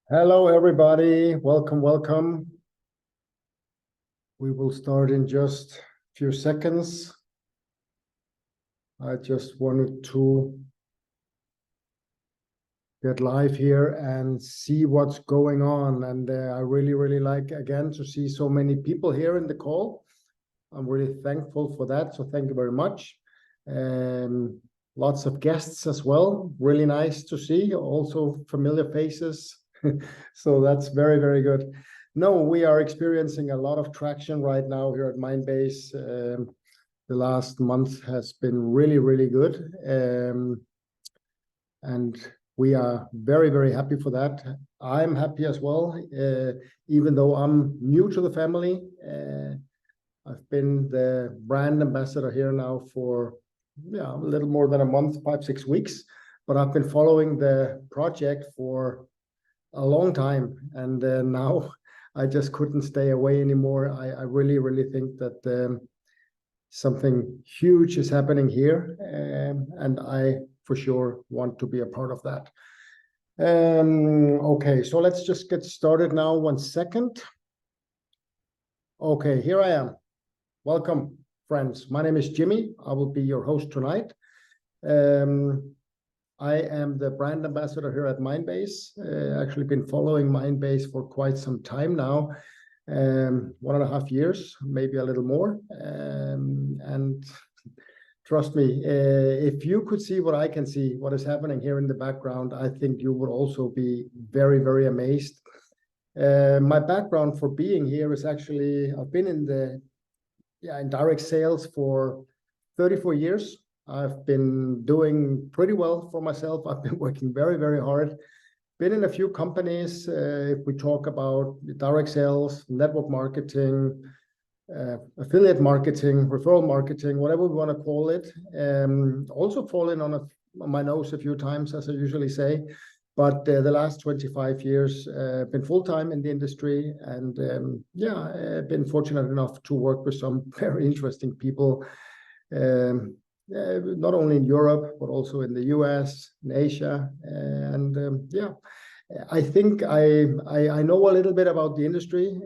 Hello, everybody. Welcome, welcome. We will start in just a few seconds. I just wanted to get live here and see what's going on. And I really like, again, to see so many people here in the call. I'm really thankful for that. So thank you very much. Lots of guests as well. Really nice to see. Also familiar faces. So that's very good. No, we are experiencing a lot of traction right now here at Minebase. The last month has been really good. And we are very happy for that. I'm happy as well, even though I'm new to the family. I've been the brand ambassador here now for a little more than a month, 5-6 weeks, but I've been following the project for a long time, and now I just couldn't stay away anymore. I really think that something huge is happening here, and I for sure want to be a part of that. Okay, so let's just get started now. 1 second. Okay, here I am. Welcome, friends. My name is Jimmy. I will be your host tonight. I am the brand ambassador here at Minebase. Actually been following Minebase for quite some time now, 1.5 years, maybe a little more. And trust me, if you could see what I can see, what is happening here in the background, I think you would also be very amazed. My background for being here is actually, I've been in direct sales for 34 years. I've been doing pretty well for myself. I've been working very hard. Been in a few companies, if we talk about direct sales, network marketing, affiliate marketing, referral marketing, whatever we want to call it. Also fallen on my nose a few times, as I usually say. But the last 25 years, been full-time in the industry, and been fortunate enough to work with some very interesting people, not only in Europe, but also in the US, in Asia. I think I know a little bit about the industry.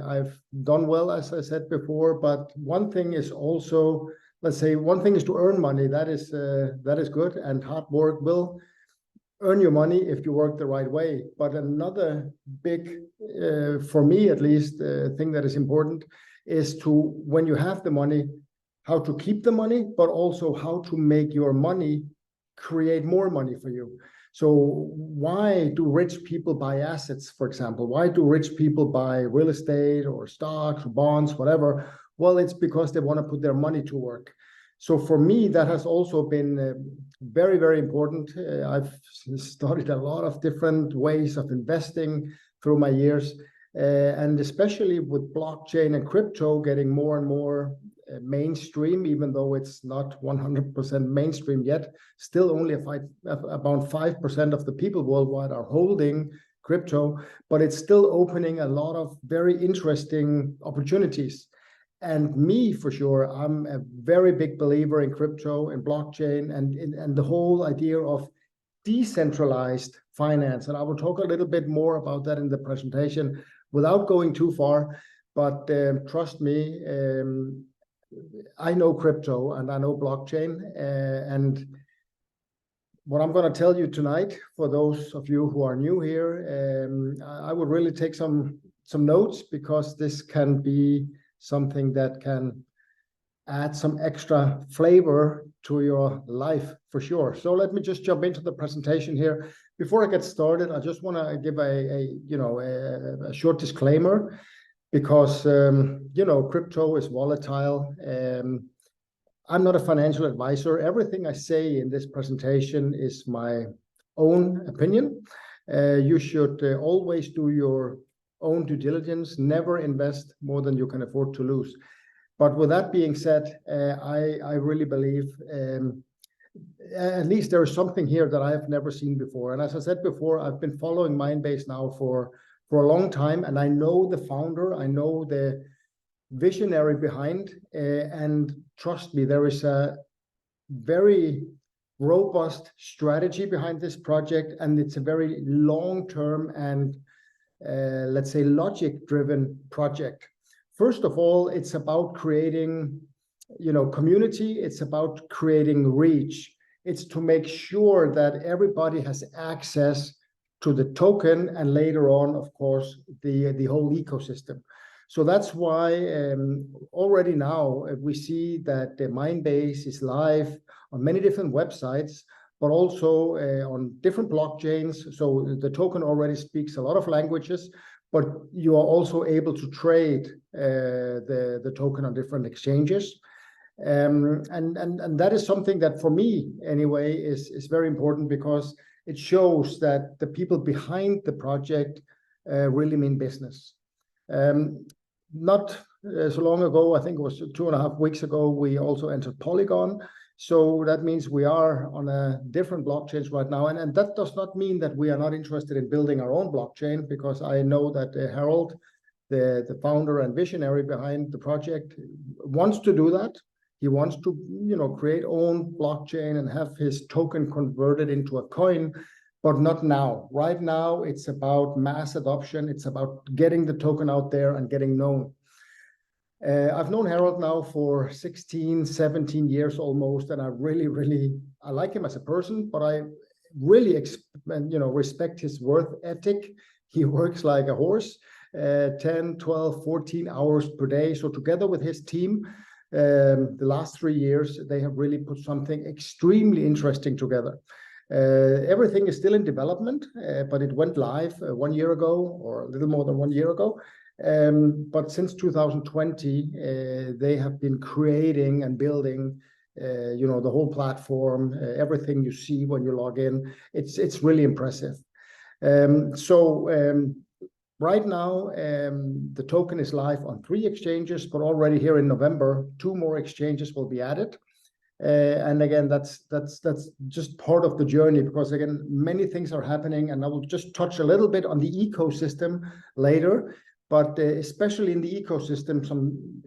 I've done well, as I said before, but one thing is also, let's say, one thing is to earn money. That is good, and hard work will earn your money if you work the right way. But another big, for me at least, thing that is important is to, when you have the money, how to keep the money, but also how to make your money create more money for you. So why do rich people buy assets, for example? Why do rich people buy real estate or stocks or bonds, whatever? Well, it's because they want to put their money to work. So for me, that has also been very important. I've studied a lot of different ways of investing through my years, and especially with blockchain and crypto getting more and more mainstream, even though it's not 100% mainstream yet. Still only about 5% of the people worldwide are holding crypto, but it's still opening a lot of very interesting opportunities. And me, for sure, I'm a very big believer in crypto and blockchain and the whole idea of decentralized finance. And I will talk a little bit more about that in the presentation without going too far. But trust me, I know crypto and I know blockchain. And what I'm going to tell you tonight, for those of you who are new here, I would really take some notes, because this can be something that can add some extra flavor to your life for sure. So let me just jump into the presentation here. Before I get started, I just want to give a short disclaimer, because crypto is volatile. I'm not a financial advisor. Everything I say in this presentation is my own opinion. You should always do your own due diligence. Never invest more than you can afford to lose. But with that being said, I really believe at least there is something here that I have never seen before. And as I said before, I've been following Minebase now for a long time, and I know the founder, I know the visionary behind, and trust me, there is a very robust strategy behind this project, and it's a very long-term and let's say logic-driven project. First of all, it's about creating, community. It's about creating reach. It's to make sure that everybody has access to the token, and later on, of course, the whole ecosystem. So that's why already now we see that the Minebase is live on many different websites, but also on different blockchains. So the token already speaks a lot of languages, but you are also able to trade the token on different exchanges. And that is something that for me anyway is very important, because it shows that the people behind the project really mean business. Not so long ago, I think it was 2.5 weeks ago, we also entered Polygon. So that means we are on a different blockchains right now. And that does not mean that we are not interested in building our own blockchain, because I know that Harold, the founder and visionary behind the project, wants to do that. He wants to, create own blockchain and have his token converted into a coin, but not now. Right now, it's about mass adoption. It's about getting the token out there and getting known. I've known Harold now for 16, 17 years almost, and I like him as a person, but I really respect his work ethic. He works like a horse, 10, 12, 14 hours per day. So together with his team, the last 3 years, they have really put something extremely interesting together. Everything is still in development, but it went live 1 year ago, or a little more than 1 year ago. But since 2020, they have been creating and building, the whole platform, everything you see when you log in. It's really impressive. Right now, the token is live on 3 exchanges, but already here in November, 2 more exchanges will be added. And again, that's just part of the journey, because again, many things are happening, and I will just touch a little bit on the ecosystem later. But especially in the ecosystem, some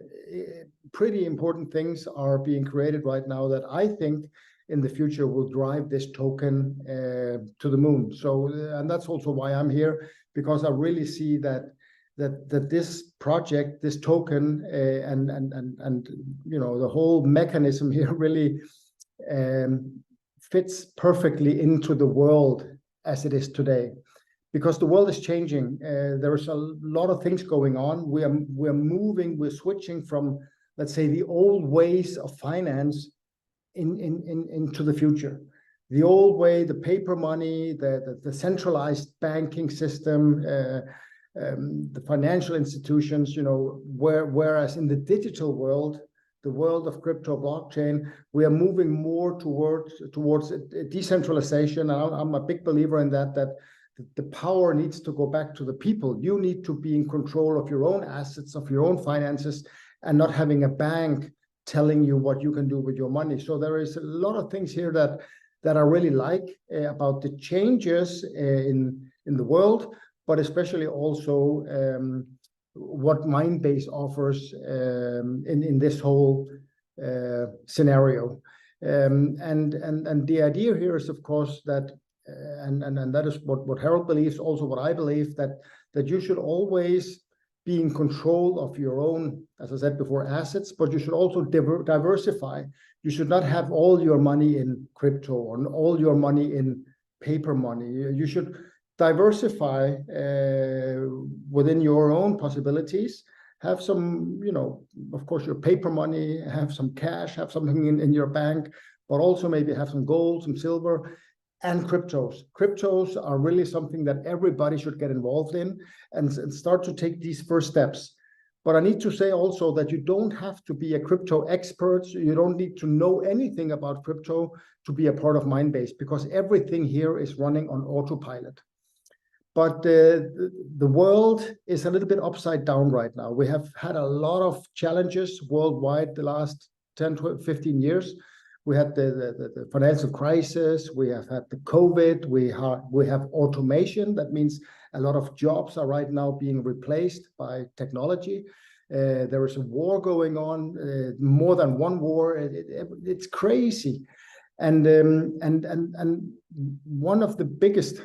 pretty important things are being created right now that I think in the future will drive this token to the moon. So, and that's also why I'm here, because I really see that this project, this token, and the whole mechanism here really fits perfectly into the world as it is today. Because the world is changing. There is a lot of things going on. We're switching from, let's say, the old ways of finance into the future. The old way, the paper money, the centralized banking system, the financial institutions, whereas in the digital world, the world of crypto blockchain, we are moving more towards decentralization. And I'm a big believer in that the power needs to go back to the people. You need to be in control of your own assets, of your own finances, and not having a bank telling you what you can do with your money. So there is a lot of things here that I really like about the changes in the world, but especially also what Minebase offers in this whole scenario. And the idea here is, of course, that and that is what Harold believes, also what I believe, that you should always be in control of your own, as I said before, assets, but you should also diversify. You should not have all your money in crypto or all your money in paper money. You should diversify within your own possibilities. Have some, of course, your paper money, have some cash, have something in your bank, but also maybe have some gold, some silver, and cryptos. Cryptos are really something that everybody should get involved in and start to take these first steps. But I need to say also that you don't have to be a crypto expert. You don't need to know anything about crypto to be a part of Minebase, because everything here is running on autopilot. But the world is a little bit upside down right now. We have had a lot of challenges worldwide the last 10, 12, 15 years. We had the financial crisis, we have had the COVID, we have automation. That means a lot of jobs are right now being replaced by technology. There is a war going on, more than one war. It's crazy. And one of the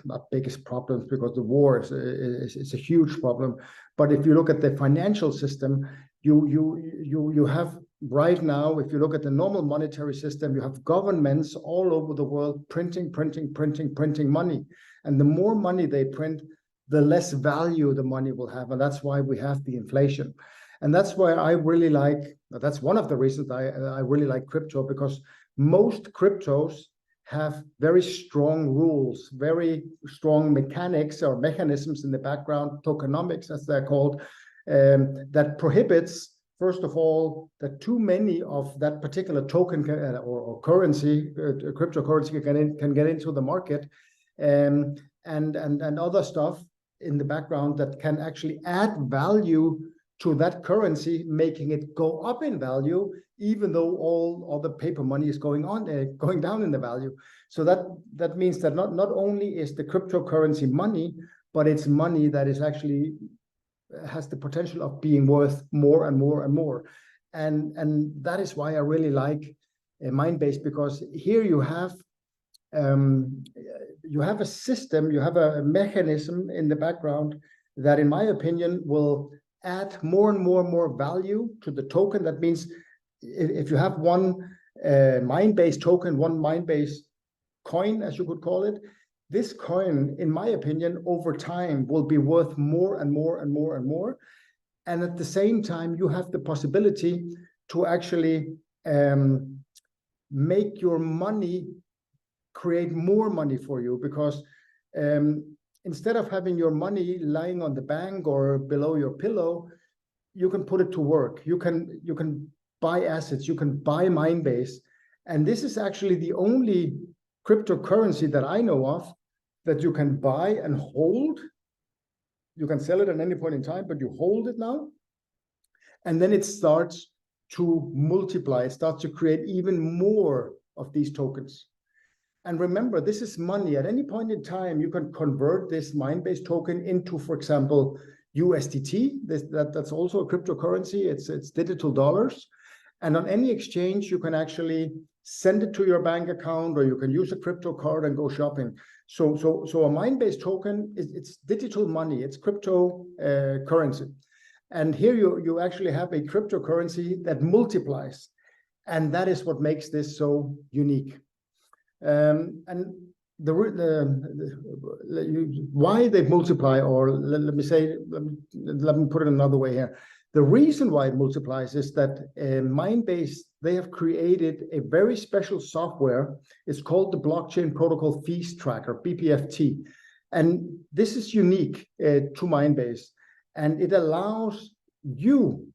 not biggest problems, because the war is a huge problem, but if you look at the financial system, you have right now, if you look at the normal monetary system, you have governments all over the world printing money. And the more money they print, the less value the money will have. And that's why we have the inflation. And that's why that's one of the reasons I really like crypto, because most cryptos have very strong rules, very strong mechanics or mechanisms in the background, tokenomics as they're called, that prohibits, first of all, that too many of that particular token or currency, cryptocurrency can get into the market, and other stuff in the background that can actually add value to that currency, making it go up in value, even though all the paper money is going down in the value. So that means that not only is the cryptocurrency money, but it's money that is actually has the potential of being worth more and more and more. And that is why I really like Minebase, because here you have a system, you have a mechanism in the background that, in my opinion, will add more and more value to the token. That means if you have one Minebase token, one Minebase coin, as you could call it, this coin, in my opinion, over time will be worth more and more and more and more. And at the same time, you have the possibility to actually make your money create more money for you, because instead of having your money lying on the bank or below your pillow, you can put it to work. You can buy assets, you can buy Minebase. And this is actually the only cryptocurrency that I know of that you can buy and hold. You can sell it at any point in time, but you hold it now. And then it starts to multiply. It starts to create even more of these tokens. And remember, this is money. At any point in time, you can convert this Minebase token into, for example, USDT. That's also a cryptocurrency. It's digital dollars. And on any exchange, you can actually send it to your bank account, or you can use a crypto card and go shopping. So a Minebase token it's digital money. It's crypto currency. And here you actually have a cryptocurrency that multiplies. And that is what makes this so unique. And why they multiply, or let me put it another way here. The reason why it multiplies is that Minebase, they have created a very special software. It's called the Blockchain Protocol Fees Tracker, BPFT. And this is unique to Minebase. And it allows you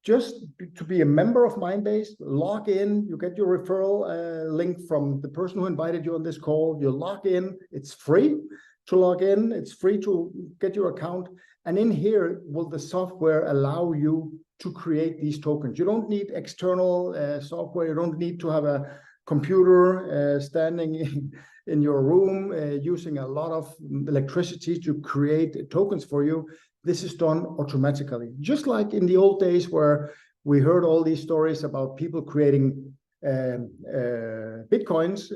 just to be a member of Minebase, log in, you get your referral link from the person who invited you on this call, you log in, it's free to log in, it's free to get your account, and in here will the software allow you to create these tokens. You don't need external software, you don't need to have a computer standing in your room using a lot of electricity to create tokens for you. This is done automatically, just like in the old days where we heard all these stories about people creating bitcoins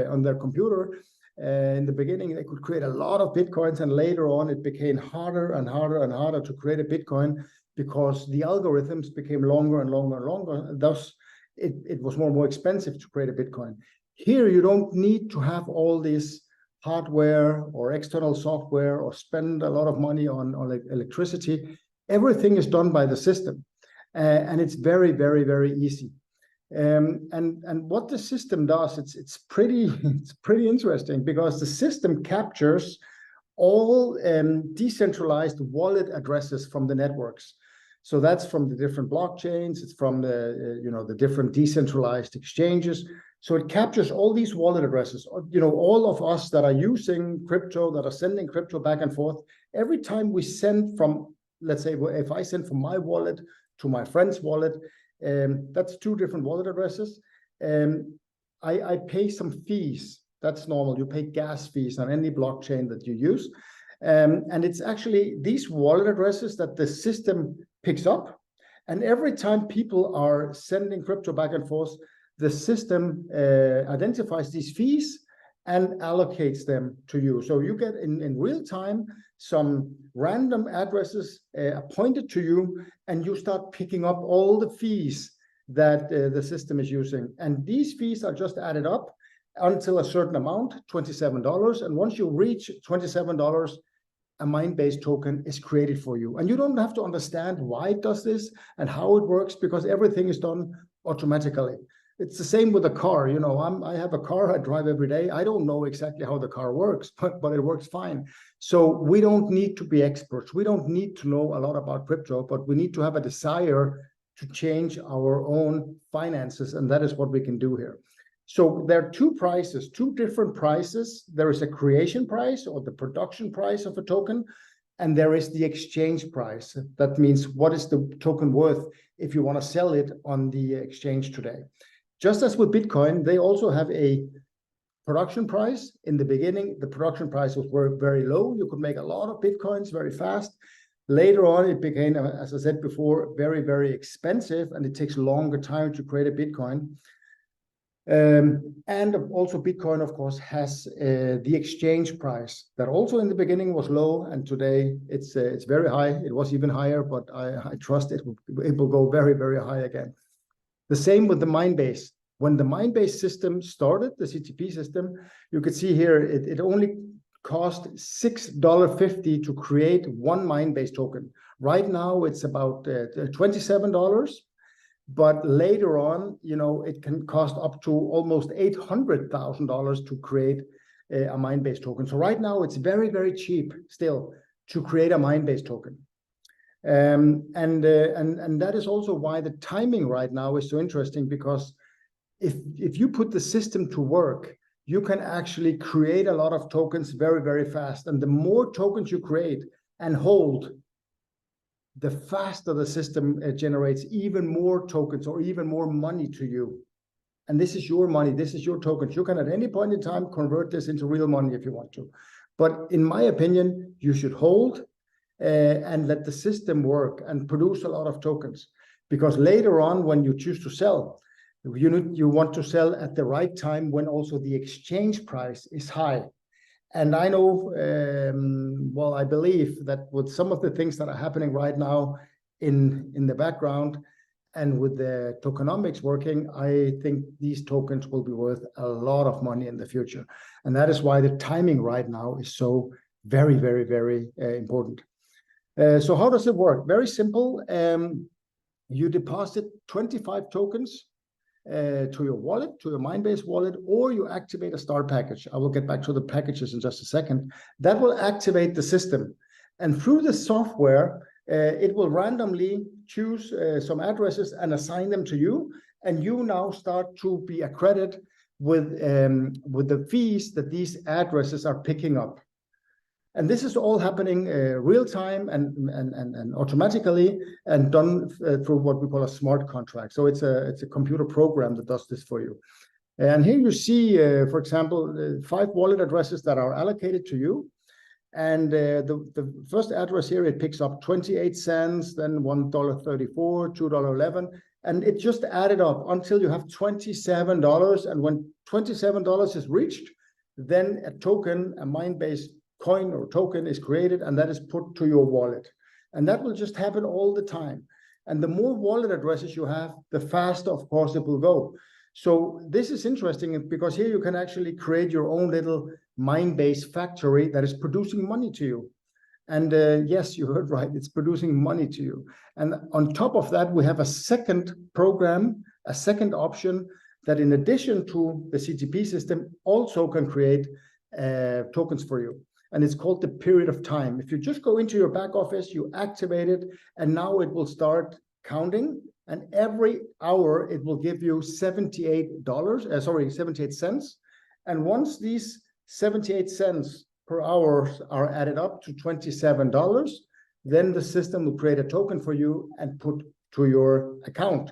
on their computer. In the beginning, they could create a lot of bitcoins, and later on, it became harder and harder and harder to create a bitcoin because the algorithms became longer and longer and longer. And thus, it was more and more expensive to create a bitcoin. Here, you don't need to have all this hardware or external software or spend a lot of money on electricity. Everything is done by the system, and it's very, very, very easy. And what the system does, it's pretty interesting, because the system captures all decentralized wallet addresses from the networks. So that's from the different blockchains. It's from the different decentralized exchanges. So it captures all these wallet addresses. All of us that are using crypto, that are sending crypto back and forth, every time we send from, let's say, if I send from my wallet to my friend's wallet, that's two different wallet addresses. I pay some fees. That's normal. You pay gas fees on any blockchain that you use. And it's actually these wallet addresses that the system picks up. And every time people are sending crypto back and forth, the system identifies these fees and allocates them to you. So you get in real time some random addresses appointed to you, and you start picking up all the fees that the system is using. And these fees are just added up until a certain amount, $27. And once you reach $27, a Minebase token is created for you. And you don't have to understand why it does this and how it works, because everything is done automatically. It's the same with a car. You know, I have a car I drive every day. I don't know exactly how the car works, but it works fine. So we don't need to be experts. We don't need to know a lot about crypto, but we need to have a desire to change our own finances. And that is what we can do here. So there are two prices, two different prices. There is a creation price, or the production price of a token, and there is the exchange price. That means what is the token worth if you want to sell it on the exchange today. Just as with Bitcoin, they also have a production price. In the beginning, the production price was very low. You could make a lot of Bitcoins very fast. Later on, it became, as I said before, very, very expensive, and it takes a longer time to create a Bitcoin. And also Bitcoin, of course, has the exchange price that also in the beginning was low, and today it's very high. It was even higher, but I trust it will go very, very high again. The same with the Minebase. When the Minebase system started, the CTP system, you could see here, it only cost $6.50 to create one Minebase token. Right now, it's about $27. But later on, you know, it can cost up to almost $800,000 to create a Minebase token. So right now, it's very, very cheap still to create a Minebase token. And that is also why the timing right now is so interesting, because if you put the system to work, you can actually create a lot of tokens very, very fast. And the more tokens you create and hold, the faster the system generates even more tokens or even more money to you. And this is your money, this is your tokens. You can at any point in time convert this into real money if you want to. But in my opinion, you should hold and let the system work and produce a lot of tokens. Because later on, when you choose to sell, you want to sell at the right time when also the exchange price is high. And I know, well, I believe that with some of the things that are happening right now in the background and with the tokenomics working, I think these tokens will be worth a lot of money in the future. And that is why the timing right now is so very, very, very important. So how does it work? Very simple. You deposit 25 tokens to your wallet, to your Minebase wallet, or you activate a start package. I will get back to the packages in just a second. That will activate the system. And through the software, it will randomly choose some addresses and assign them to you. And you now start to be accredited with the fees that these addresses are picking up. And this is all happening real time and automatically, and done through what we call a smart contract. So it's a computer program that does this for you. And here you see, for example, 5 wallet addresses that are allocated to you. And the first address here, it picks up 28 cents, then $1.34, $2.11, and it just added up until you have $27. And when $27 is reached, then a token, a Minebase coin or token is created, and that is put to your wallet. And that will just happen all the time. And the more wallet addresses you have, the faster, of course, it will go. So this is interesting because here you can actually create your own little Minebase factory that is producing money to you. And yes, you heard right, it's producing money to you. And on top of that, we have a second program, a second option that in addition to the CTP system also can create tokens for you. And it's called the period of time. If you just go into your back office, you activate it, and now it will start counting. And every hour, it will give you $78 cents. And once these 78 cents per hour are added up to $27, then the system will create a token for you and put to your account.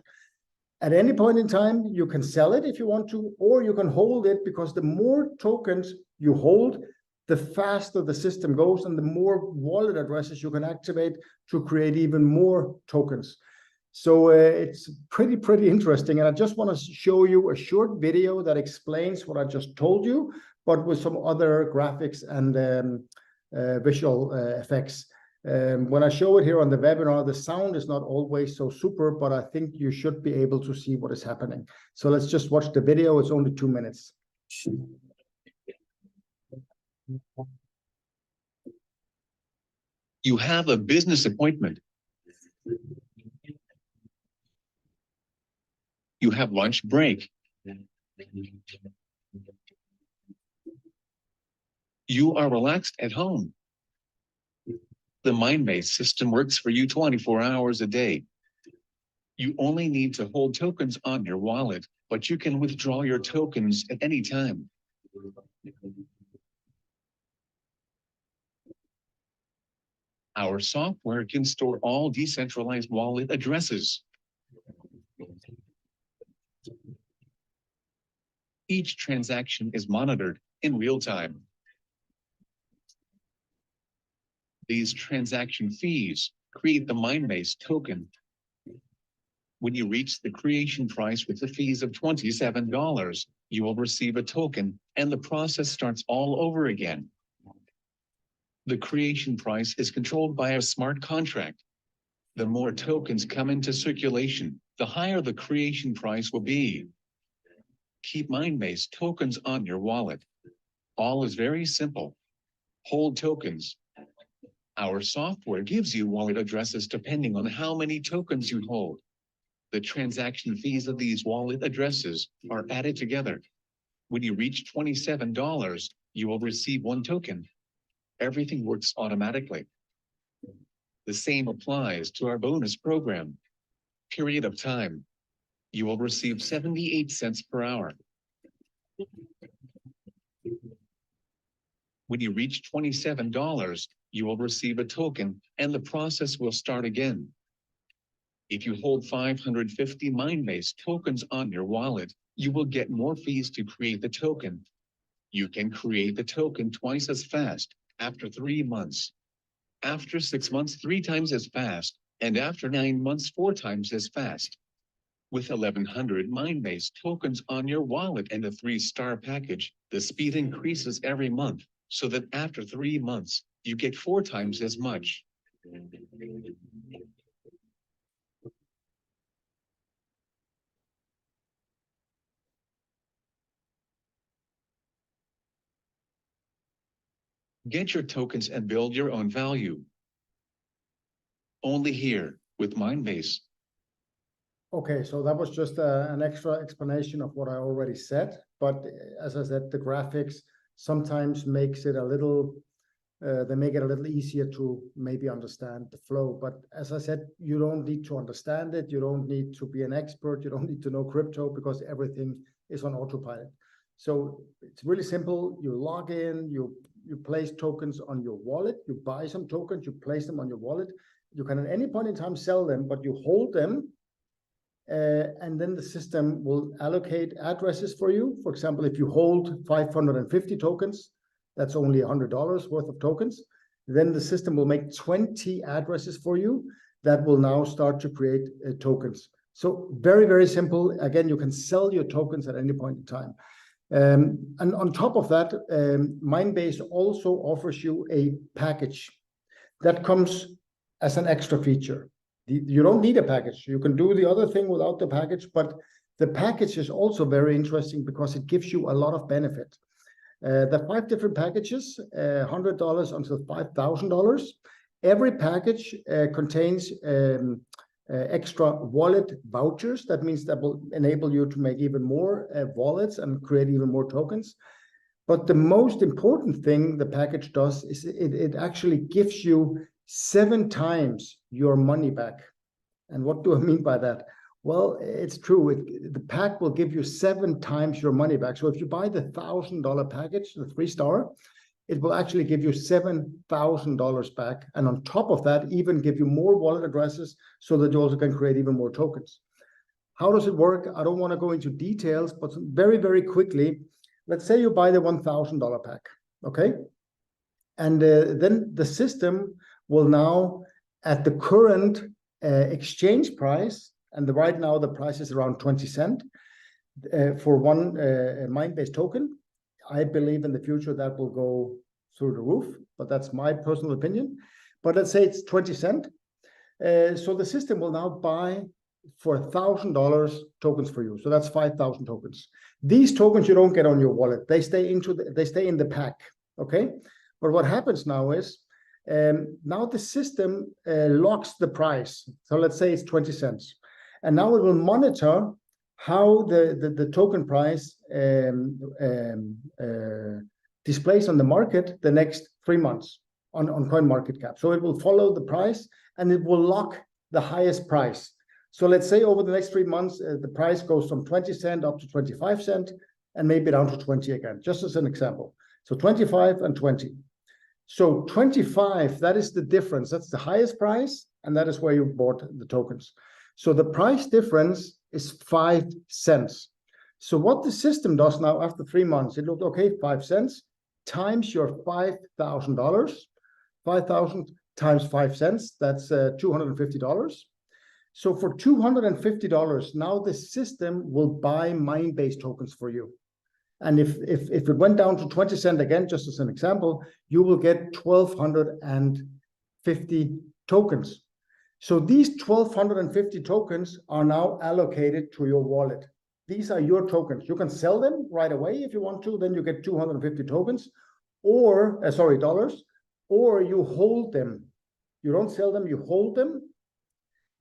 At any point in time, you can sell it if you want to, or you can hold it, because the more tokens you hold, the faster the system goes and the more wallet addresses you can activate to create even more tokens. So it's pretty interesting. And I just want to show you a short video that explains what I just told you, but with some other graphics and visual effects. When I show it here on the webinar, the sound is not always so super, but I think you should be able to see what is happening. So let's just watch the video. It's only 2 minutes. You have a business appointment. You have lunch break. You are relaxed at home. The Minebase system works for you 24 hours a day. You only need to hold tokens on your wallet, but you can withdraw your tokens at any time. Our software can store all decentralized wallet addresses. Each transaction is monitored in real time. These transaction fees create the Minebase token. When you reach the creation price with the fees of $27, you will receive a token, and the process starts all over again. The creation price is controlled by a smart contract. The more tokens come into circulation, the higher the creation price will be. Keep Minebase tokens on your wallet. All is very simple. Hold tokens. Our software gives you wallet addresses depending on how many tokens you hold. The transaction fees of these wallet addresses are added together. When you reach $27, you will receive 1 token. Everything works automatically. The same applies to our bonus program. Period of time. You will receive 78 cents per hour. When you reach $27, you will receive a token, and the process will start again. If you hold 550 Minebase tokens on your wallet, you will get more fees to create the token. You can create the token twice as fast, after 3 months. After 6 months, 3 times as fast, and after 9 months, 4 times as fast. With 1,100 Minebase tokens on your wallet and a 3-star package, the speed increases every month, so that after 3 months, you get 4 times as much. Get your tokens and build your own value. Only here, with Minebase. Okay, so that was just an extra explanation of what I already said. But as I said, the graphics sometimes makes it a little, they make it a little easier to maybe understand the flow. But as I said, you don't need to understand it. You don't need to be an expert. You don't need to know crypto because everything is on autopilot. So it's really simple. You log in, you place tokens on your wallet, you buy some tokens, you place them on your wallet. You can at any point in time sell them, but you hold them. And then the system will allocate addresses for you. For example, if you hold 550 tokens, that's only $100 worth of tokens. Then the system will make 20 addresses for you that will now start to create tokens. So very simple. Again, you can sell your tokens at any point in time. And on top of that, Minebase also offers you a package that comes as an extra feature. You don't need a package. You can do the other thing without the package, but the package is also very interesting because it gives you a lot of benefit. The 5 different packages, $100 until $5,000. Every package contains extra wallet vouchers. That means that will enable you to make even more wallets and create even more tokens. But the most important thing the package does is it actually gives you 7 times your money back. And what do I mean by that? Well, it's true. The pack will give you 7 times your money back. So if you buy the $1,000 package, the 3-star, it will actually give you $7,000 back. And on top of that, even give you more wallet addresses so that you also can create even more tokens. How does it work? I don't want to go into details, but very quickly, let's say you buy the $1,000 pack, okay? And then the system will now, at the current exchange price, and right now the price is around 20 cents for one Minebase token. I believe in the future that will go through the roof, but that's my personal opinion. But let's say it's 20 cents. So the system will now buy for $1,000 tokens for you. So that's 5,000 tokens. These tokens you don't get on your wallet. They stay in the pack. Okay. But what happens now is now the system locks the price. So let's say it's 20 cents, and now it will monitor how the token price displays on the market the next 3 months on CoinMarketCap. So it will follow the price and it will lock the highest price. So let's say over the next 3 months, the price goes from 20 cents up to 25 cents and maybe down to 20 again, just as an example. So 25 and 20. So 25, that is the difference. That's the highest price, and that is where you bought the tokens. So the price difference is 5 cents. So what the system does now after 3 months, it looked, okay, 5 cents times your $5,000. 5,000 times 5 cents, that's $250. So for $250, now the system will buy Minebase tokens for you. And if it went down to 20 cents again, just as an example, you will get 1,250 tokens. So these 1,250 tokens are now allocated to your wallet. These are your tokens. You can sell them right away if you want to. Then you get 250 tokens, or dollars, or you hold them. You don't sell them, you hold them.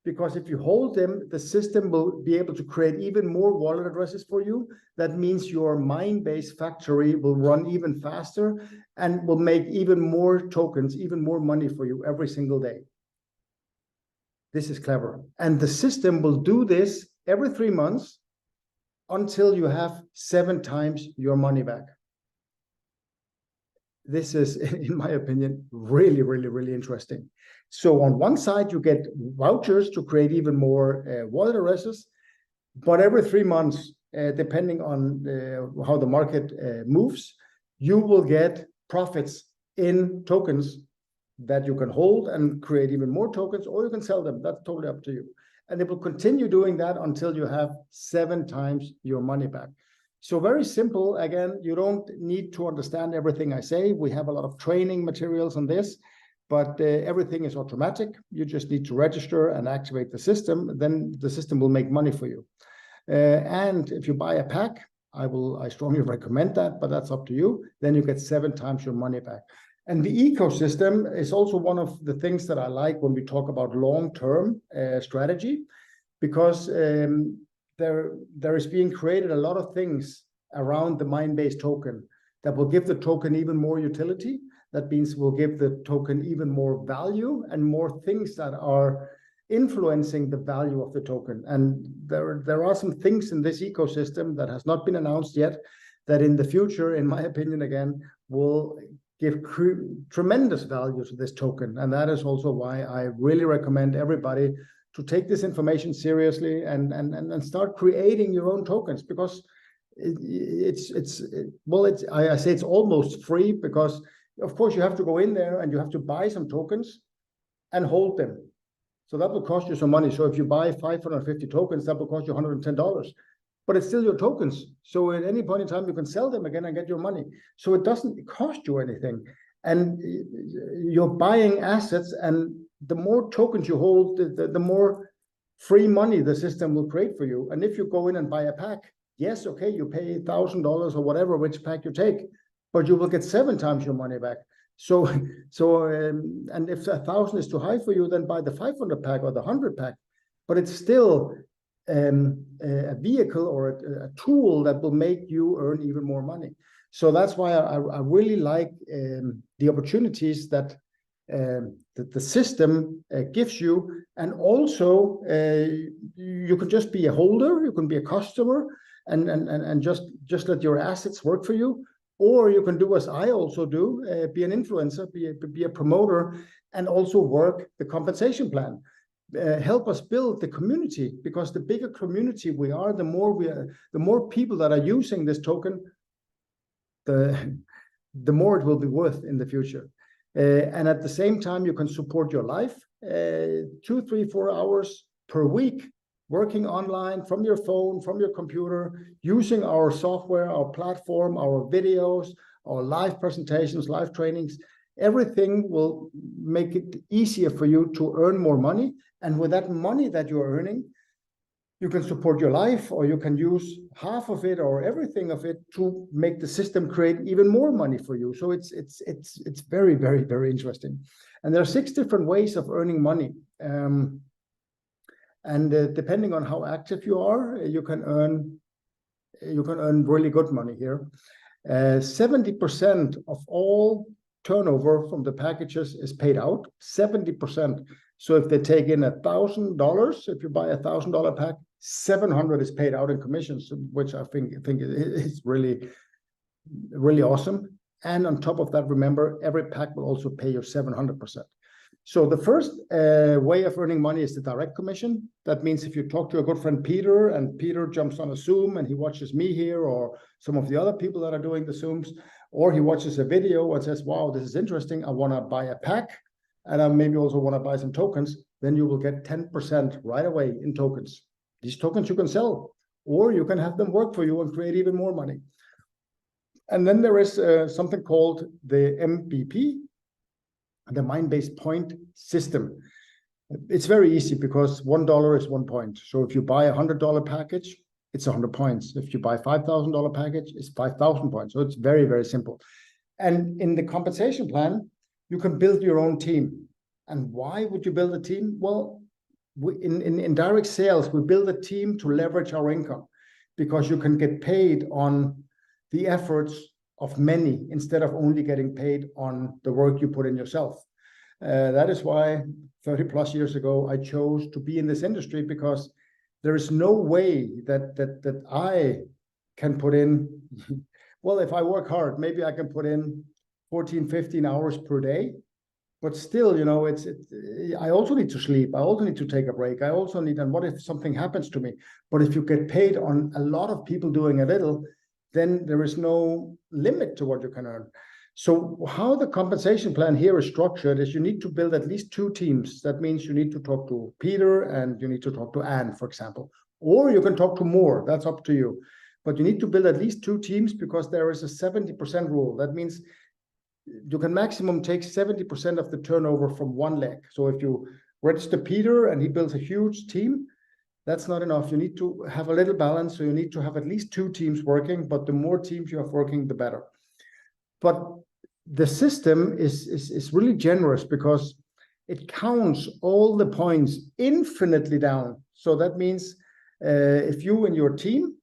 Because if you hold them, the system will be able to create even more wallet addresses for you. That means your Minebase factory will run even faster and will make even more tokens, even more money for you every single day. This is clever. And the system will do this every 3 months until you have 7 times your money back. This is, in my opinion, really, really, really interesting. So on one side, you get vouchers to create even more wallet addresses, but every 3 months, depending on how the market moves, you will get profits in tokens that you can hold and create even more tokens, or you can sell them. That's totally up to you. And it will continue doing that until you have 7 times your money back. So very simple. Again, you don't need to understand everything I say. We have a lot of training materials on this, but everything is automatic. You just need to register and activate the system. Then the system will make money for you. And if you buy a pack, I strongly recommend that, but that's up to you. Then you get 7 times your money back. And the ecosystem is also one of the things that I like when we talk about long-term strategy, because there is being created a lot of things around the Minebase token that will give the token even more utility. That means we'll give the token even more value and more things that are influencing the value of the token. And there are some things in this ecosystem that has not been announced yet that in the future, in my opinion, again, will give tremendous value to this token. And that is also why I really recommend everybody to take this information seriously and start creating your own tokens, because I say it's almost free, because of course you have to go in there and you have to buy some tokens and hold them. So that will cost you some money. So if you buy 550 tokens, that will cost you $110, but it's still your tokens. So at any point in time, you can sell them again and get your money. So it doesn't cost you anything. And you're buying assets, and the more tokens you hold, the more free money the system will create for you. And if you go in and buy a pack, yes, okay, you pay $1,000 or whatever, which pack you take, but you will get 7 times your money back. So and if 1,000 is too high for you, then buy the 500 pack or the 100 pack. But it's still a vehicle or a tool that will make you earn even more money. So that's why I really like the opportunities that the system gives you. And also you can just be a holder, you can be a customer, and just let your assets work for you. Or you can do as I also do, be an influencer, be a promoter, and also work the compensation plan. Help us build the community, because the bigger community we are, the more people that are using this token, the more it will be worth in the future. And at the same time, you can support your life. 2, 3, 4 hours per week, working online from your phone, from your computer, using our software, our platform, our videos, our live presentations, live trainings. Everything will make it easier for you to earn more money. And with that money that you're earning, you can support your life, or you can use half of it or everything of it to make the system create even more money for you. So it's very, very, very interesting. And there are 6 different ways of earning money. Depending on how active you are, you can earn really good money here. 70% of all turnover from the packages is paid out. 70%. So if they take in $1,000, if you buy $1,000 pack, 700 is paid out in commissions, which I think is really, really awesome. And on top of that, remember, every pack will also pay you 700%. So the first way of earning money is the direct commission. That means if you talk to a good friend, Peter, and Peter jumps on a Zoom and he watches me here or some of the other people that are doing the Zooms, or he watches a video and says, wow, this is interesting, I want to buy a pack, and I maybe also want to buy some tokens, then you will get 10% right away in tokens. These tokens you can sell, or you can have them work for you and create even more money. And then there is something called the MBP, the Minebase point system. It's very easy because $1 is 1 point. So if you buy a $100 package, it's 100 points. If you buy $5,000 package, it's 5,000 points. So it's very, very simple. And in the compensation plan, you can build your own team. And why would you build a team? Well, in direct sales, we build a team to leverage our income, because you can get paid on the efforts of many instead of only getting paid on the work you put in yourself. That is why 30 plus years ago, I chose to be in this industry, because there is no way that I can put in, well, if I work hard, maybe I can put in 14, 15 hours per day. But still, you know, I also need to sleep. I also need to take a break. I also need, and what if something happens to me? But if you get paid on a lot of people doing a little, then there is no limit to what you can earn. So how the compensation plan here is structured is you need to build at least 2 teams. That means you need to talk to Peter and you need to talk to Anne, for example. Or you can talk to more. That's up to you. But you need to build at least 2 teams, because there is a 70% rule. That means you can maximum take 70% of the turnover from one leg. So if you register Peter and he builds a huge team, that's not enough. You need to have a little balance. So you need to have at least 2 teams working, but the more teams you have working, the better. But the system is really generous, because it counts all the points infinitely down. So that means if you and your team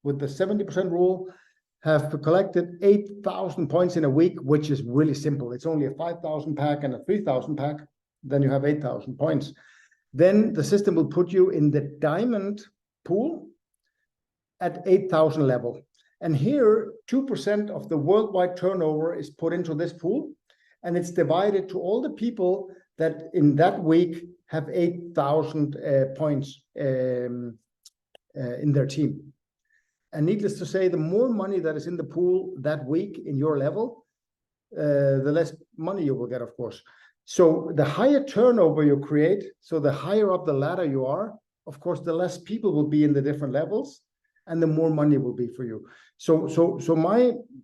with the 70% rule have collected 8,000 points in a week, which is really simple. It's only a 5,000 pack and a 3,000 pack. Then you have 8,000 points. Then the system will put you in the diamond pool at 8,000 level. And here, 2% of the worldwide turnover is put into this pool, and it's divided to all the people that in that week have 8,000 points in their team. And needless to say, the more money that is in the pool that week in your level, the less money you will get, of course. So the higher turnover you create, so the higher up the ladder you are, of course, the less people will be in the different levels, and the more money will be for you. So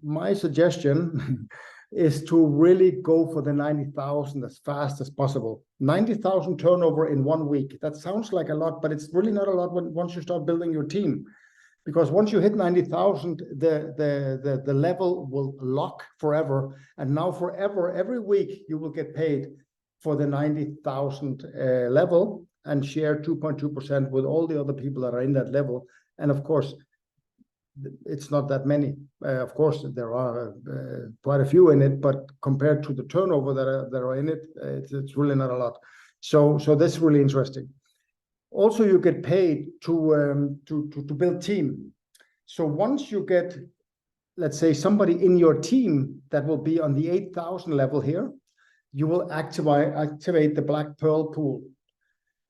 my suggestion is to really go for the 90,000 as fast as possible. 90,000 turnover in 1 week. That sounds like a lot, but it's really not a lot once you start building your team. Because once you hit 90,000, the level will lock forever. And now forever, every week, you will get paid for the 90,000 level and share 2.2% with all the other people that are in that level. And of course, it's not that many. Of course, there are quite a few in it, but compared to the turnover that are in it, it's really not a lot. So that's really interesting. Also, you get paid to build team. So once you get, let's say, somebody in your team that will be on the 8,000 level here, you will activate the Black Pearl pool.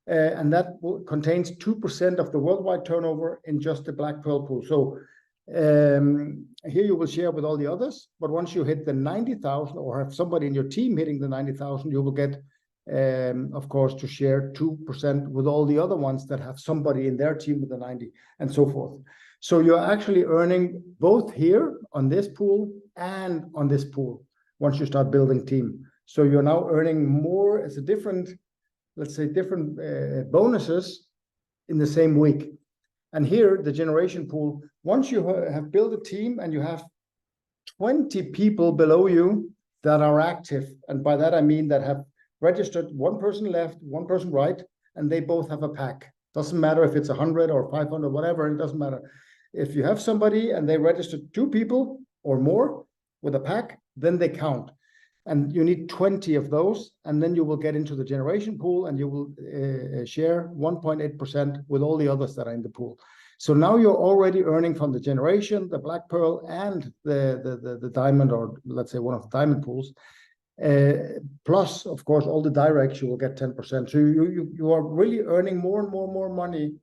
And that contains 2% of the worldwide turnover in just the Black Pearl pool. So here you will share with all the others. But once you hit the 90,000 or have somebody in your team hitting the 90,000, you will get of course, to share 2% with all the other ones that have somebody in their team with the 90 and so forth. So you're actually earning both here on this pool and on this pool once you start building team. So you're now earning more as a different, let's say, different bonuses in the same week. And here, the generation pool, once you have built a team and you have 20 people below you that are active, and by that I mean that have registered, one person left, one person right, and they both have a pack. Doesn't matter if it's 100 or 500, whatever, it doesn't matter. If you have somebody and they registered 2 people or more with a pack, then they count. And you need 20 of those, and then you will get into the generation pool and you will share 1.8% with all the others that are in the pool. So now you're already earning from the generation, the black pearl, and the diamond, or let's say one of the diamond pools. Plus, of course, all the directs, you will get 10%. So you are really earning more and more money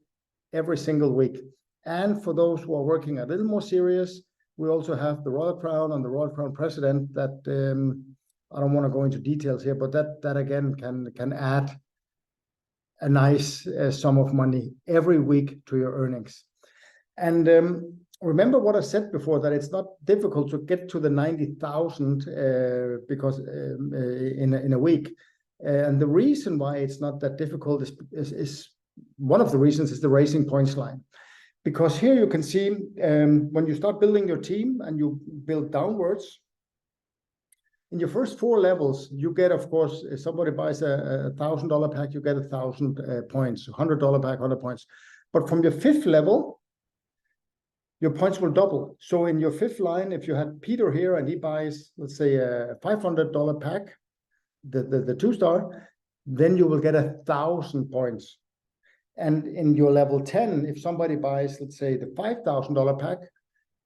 every single week. And for those who are working a little more serious, we also have the Royal Crown and the Royal Crown President that I don't want to go into details here, but that again can add a nice sum of money every week to your earnings. And remember what I said before, that it's not difficult to get to the 90,000 because in a week. And the reason why it's not that difficult is one of the reasons is the Racing Points line. Because here you can see when you start building your team and you build downwards, in your first 4 levels, you get, of course, if somebody buys a $1,000 pack, you get 1,000 points, $100 pack, 100 points. But from your 5th level, your points will double. So in your 5th line, if you had Peter here and he buys, let's say, a $500 pack, the 2-star, then you will get 1,000 points. And in your level 10, if somebody buys, let's say, the $5,000 pack,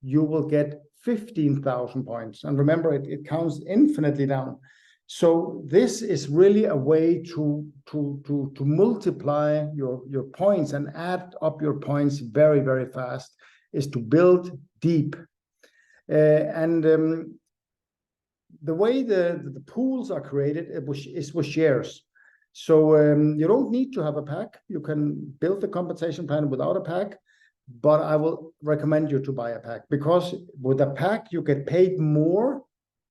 you will get 15,000 points. And remember, it counts infinitely down. So this is really a way to multiply your points and add up your points very, very fast, is to build deep. The way the pools are created is with shares. So you don't need to have a pack. You can build the compensation plan without a pack. But I will recommend you to buy a pack, because with a pack, you get paid more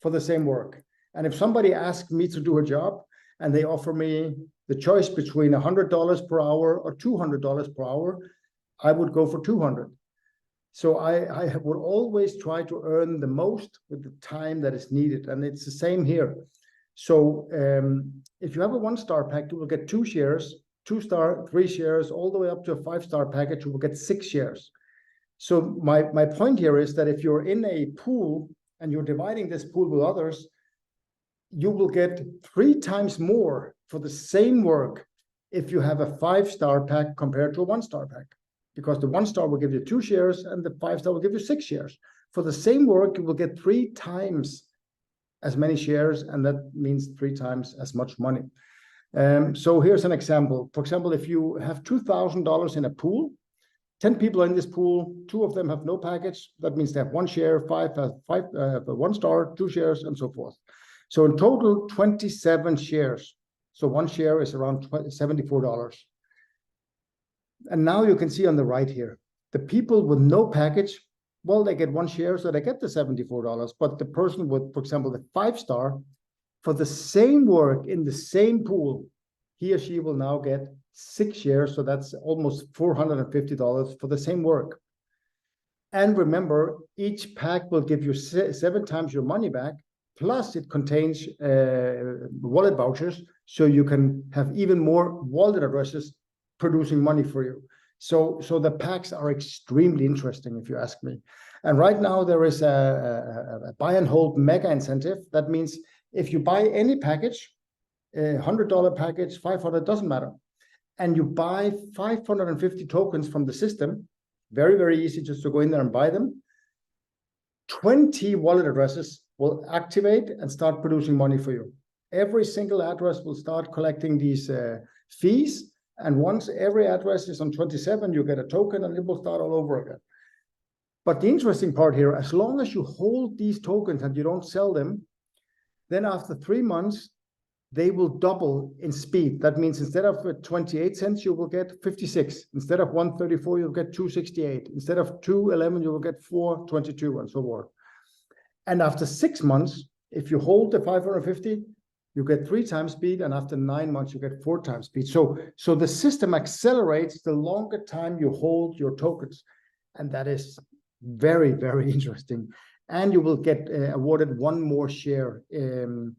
for the same work. And if somebody asks me to do a job and they offer me the choice between $100 per hour or $200 per hour, I would go for 200. So I would always try to earn the most with the time that is needed. And it's the same here. So if you have a 1-star pack, you will get 2 shares. 2-star, 3 shares, all the way up to a 5-star package, you will get 6 shares. So my point here is that if you're in a pool and you're dividing this pool with others, you will get 3 times more for the same work if you have a 5-star pack compared to a 1-star pack. Because the 1-star will give you 2 shares and the 5-star will give you 6 shares. For the same work, you will get 3 times as many shares, and that means 3 times as much money. So here's an example. For example, if you have $2,000 in a pool, 10 people in this pool, 2 of them have no package. That means they have 1 share, 5 have 1-star, 2 shares, and so forth. So in total, 27 shares. So 1 share is around $74. And now you can see on the right here, the people with no package, well, they get 1 share, so they get the $74. But the person with, for example, the 5-star, for the same work in the same pool, he or she will now get 6 shares. So that's almost $450 for the same work. And remember, each pack will give you 7 times your money back. Plus it contains wallet vouchers. So you can have even more wallet addresses producing money for you. So the packs are extremely interesting, if you ask me. And right now there is a buy and hold mega incentive. That means if you buy any package, $100 package, 500, doesn't matter, and you buy 550 tokens from the system, very, very easy just to go in there and buy them, 20 wallet addresses will activate and start producing money for you. Every single address will start collecting these fees. And once every address is on 27, you get a token and it will start all over again. But the interesting part here, as long as you hold these tokens and you don't sell them, then after 3 months, they will double in speed. That means instead of 28 cents, you will get 56. Instead of 134, you'll get 268. Instead of 211, you will get 422 and so on. And after 6 months, if you hold the 550, you get 3 times speed, and after 9 months, you get 4 times speed. So the system accelerates the longer time you hold your tokens, and that is very, very interesting. And you will get awarded 1 more share in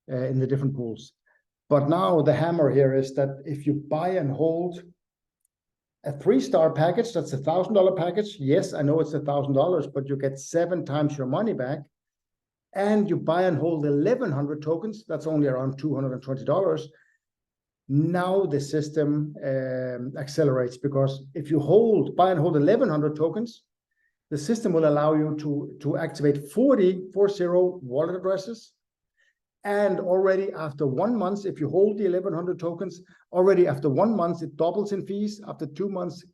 the different pools. But now the hammer here is that if you buy and hold a 3-star package, that's $1,000 package. Yes, I know it's $1,000, but you get 7 times your money back. And you buy and hold 1,100 tokens, that's only around $220. Now the system accelerates, because if you buy and hold 1,100 tokens, the system will allow you to activate 40 wallet addresses. And already after 1 month, if you hold the 1,100 tokens, already after 1 month, it doubles in fees. After 2 months,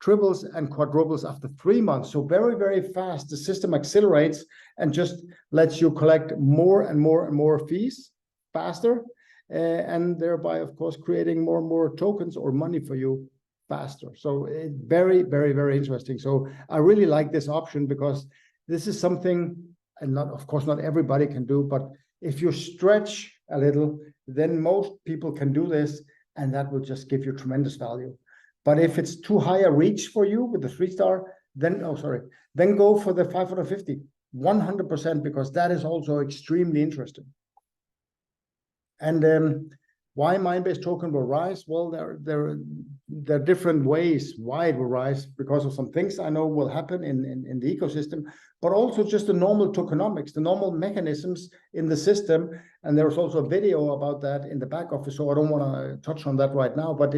triples and quadruples after 3 months. So very, very fast, the system accelerates and just lets you collect more and more and more fees faster, and thereby, of course, creating more and more tokens or money for you faster. So very, very, very interesting. So I really like this option, because this is something, and not, of course, not everybody can do, but if you stretch a little, then most people can do this, and that will just give you tremendous value. But if it's too high a reach for you with the 3-star, then go for the 550, 100%, because that is also extremely interesting. And why Minebase token will rise? Well, there are different ways why it will rise, because of some things I know will happen in the ecosystem, but also just the normal tokenomics, the normal mechanisms in the system. And there's also a video about that in the back office, so I don't want to touch on that right now, but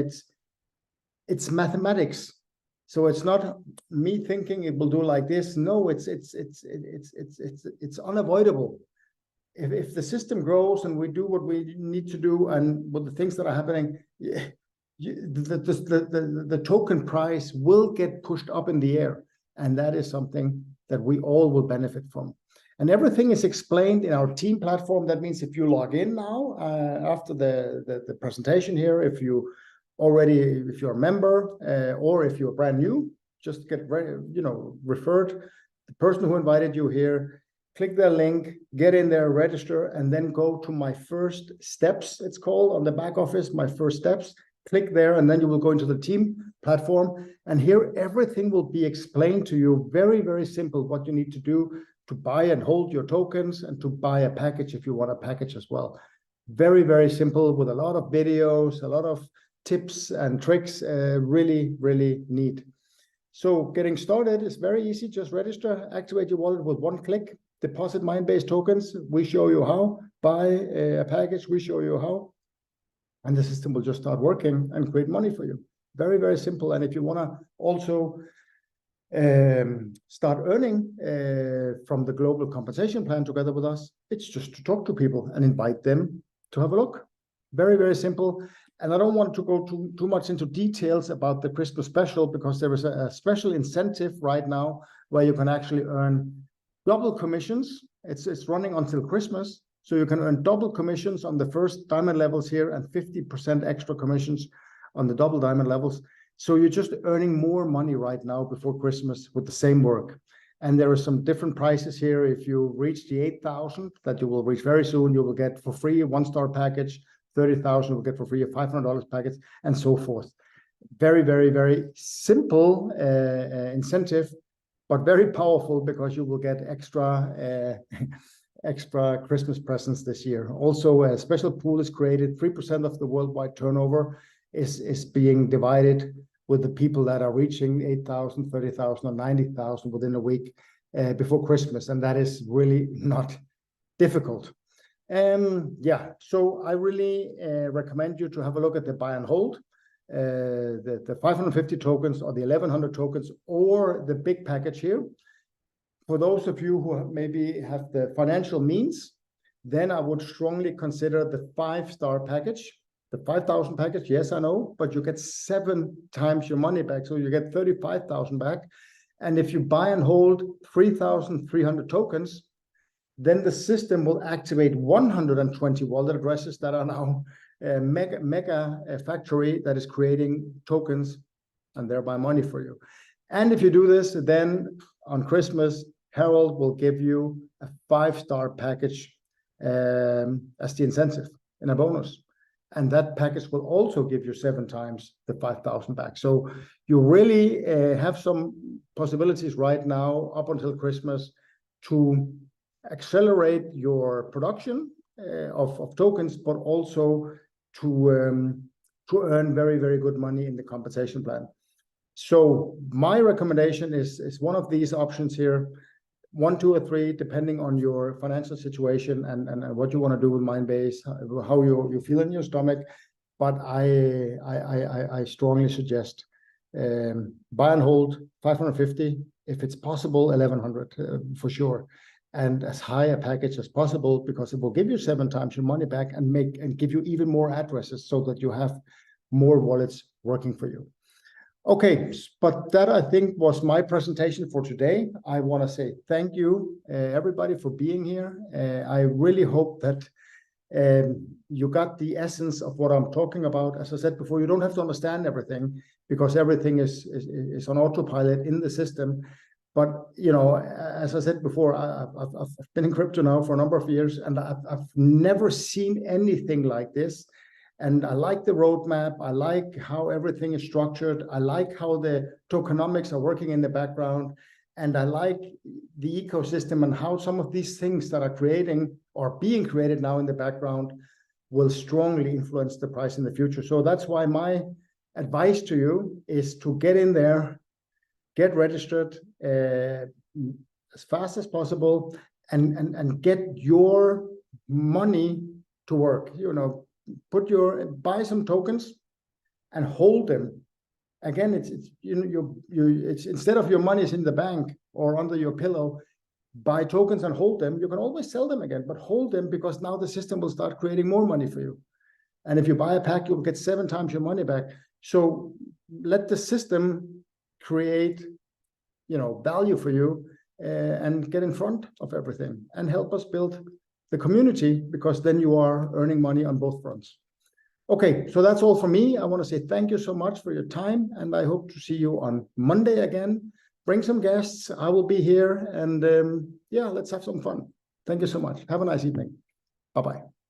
it's mathematics. So it's not me thinking it will do like this. No, it's unavoidable. If the system grows and we do what we need to do, and with the things that are happening, the token price will get pushed up in the air, and that is something that we all will benefit from. And everything is explained in our team platform. That means if you log in now after the presentation here, if you're a member or if you're brand new, just get referred. The person who invited you here, click the link, get in there, register, and then go to my first steps, it's called, on the back office, my first steps. Click there, and then you will go into the team platform. And here, everything will be explained to you. Very, very simple what you need to do to buy and hold your tokens, and to buy a package if you want a package as well. Very, very simple, with a lot of videos, a lot of tips and tricks, really, really neat. So getting started is very easy. Just register, activate your wallet with 1 click, deposit Minebase tokens. We show you how. Buy a package, we show you how. And the system will just start working and create money for you. Very, very simple. And if you want to also start earning from the global compensation plan together with us, it's just to talk to people and invite them to have a look. Very, very simple. And I don't want to go too much into details about the Christmas special, because there is a special incentive right now where you can actually earn double commissions. It's running until Christmas. So you can earn double commissions on the first diamond levels here, and 50% extra commissions on the double diamond levels. So you're just earning more money right now before Christmas with the same work. And there are some different prices here. If you reach the 8,000 that you will reach very soon, you will get for free a 1-star package. 30,000 will get for free a $500 package, and so forth. Very, very, very simple incentive, but very powerful, because you will get extra Christmas presents this year. Also, a special pool is created. 3% of the worldwide turnover is being divided with the people that are reaching 8,000, 30,000, or 90,000 within a week before Christmas, and that is really not difficult. So I really recommend you to have a look at the buy and hold, the 550 tokens or the 1,100 tokens, or the big package here. For those of you who maybe have the financial means, then I would strongly consider the 5-star package, the 5,000 package. Yes, I know, but you get 7 times your money back, so you get 35,000 back. And if you buy and hold 3,300 tokens, then the system will activate 120 wallet addresses that are now a mega factory that is creating tokens and thereby money for you. And if you do this, then on Christmas, Harold will give you a 5-star package as the incentive in a bonus. And that package will also give you 7 times the 5,000 back. So you really have some possibilities right now up until Christmas to accelerate your production of tokens, but also to earn very, very good money in the compensation plan. So my recommendation is one of these options here, 1, 2, or 3, depending on your financial situation and what you want to do with Minebase, how you feel in your stomach. But I strongly suggest buy and hold 550, if it's possible 1,100 for sure, and as high a package as possible, because it will give you 7 times your money back and give you even more addresses so that you have more wallets working for you. Okay, but that I think was my presentation for today. I want to say thank you, everybody, for being here. I really hope that you got the essence of what I'm talking about. As I said before, you don't have to understand everything because everything is on autopilot in the system. But you know, as I said before, I've been in crypto now for a number of years, and I've never seen anything like this. And I like the roadmap. I like how everything is structured. I like how the tokenomics are working in the background. And I like the ecosystem and how some of these things that are creating or being created now in the background will strongly influence the price in the future. So that's why my advice to you is to get in there, get registered as fast as possible, and get your money to work. You know, buy some tokens and hold them. Again, it's instead of your money is in the bank or under your pillow, buy tokens and hold them. You can always sell them again, but hold them, because now the system will start creating more money for you. And if you buy a pack, you'll get 7 times your money back. So let the system create, you know, value for you, and get in front of everything and help us build the community, because then you are earning money on both fronts. Okay, so that's all from me. I want to say thank you so much for your time, and I hope to see you on Monday again. Bring some guests. I will be here, and yeah, let's have some fun. Thank you so much. Have a nice evening. Bye-bye.